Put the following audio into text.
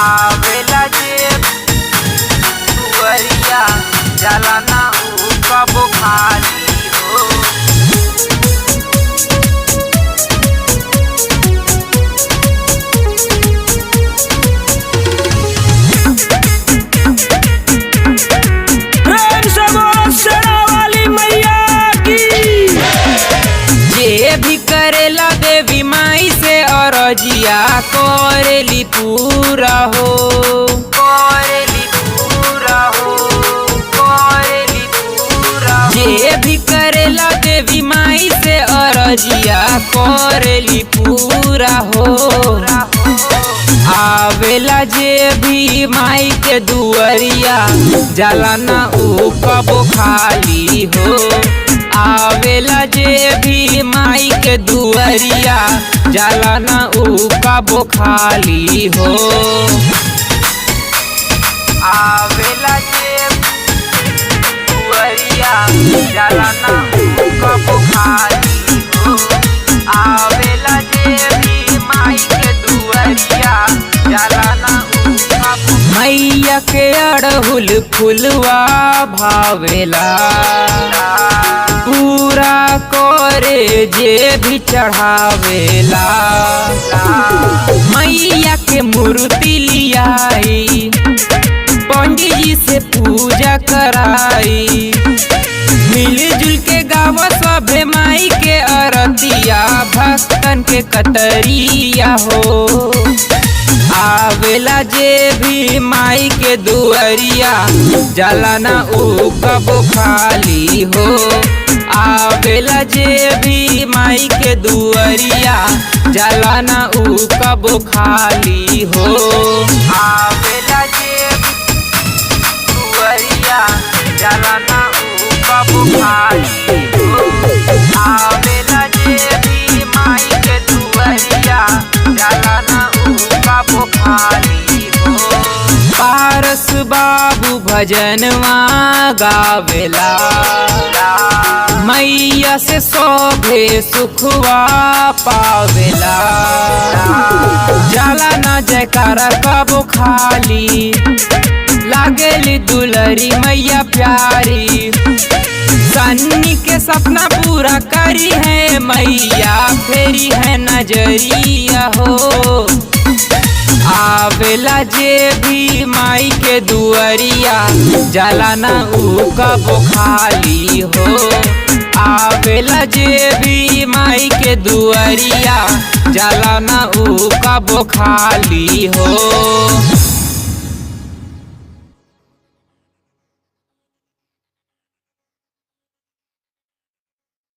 आवेला जे दुवरिया जाला ना ऊ कबो खाली हो। प्रेम से बोलो शेरा वाली मैया की। जे भी करेला देवी माई से अरजिया करेली पूरा हो, करेली पूरा हो, करेली पूरा हो। जे भी करेला देवी माई से अरजिया करेली पूरा हो। आवेला जे भी माई के दुअरिया जाला ना ऊ कबो खाली हो। आवेला जे भी माई के दुअरिया जाला ना ऊ कबो खाली हो। आवेला जे दुअरिया जाला ना ऊ कबो खाली हो। आवेला जे भी माई के दुअरिया जाला ना ऊ कबो। मैया के अड़हुल फुलवा भावेला पूरा करे जे भी चढ़ावेला। मैया के मूर्ति लियाई पंडित जी से पूजा कराई। मिलजुल के गावा सभे माई के अरतिया भक्तन के कतरिया हो। आवेला जे भी माई के दुअरिया जाला ना ऊ कबो खाली हो। आवेला जे भी माई के दुअरिया जाला ना ऊ कबो खाली हो। आवेला जे दुअरिया जाला ना ऊ कबो खाली हो। आवेला जे भी माई के दुअरिया जाला ना ऊ कबो खाली हो। पारस बाबू भजनवा गावेला मैया से सोभे सुखवा पावेला। जाला ना जयकारा कबो खाली लागेली दुलरी मैया प्यारी। सन्नी के सपना पूरा करी है मैया फेरी है नजरिया हो। आवेला जे भी माई के दुअरिया जाला ना ऊ कबो खाली हो। आवेला जे भी माई के दुअरिया जाला ना ऊ कबो खाली हो।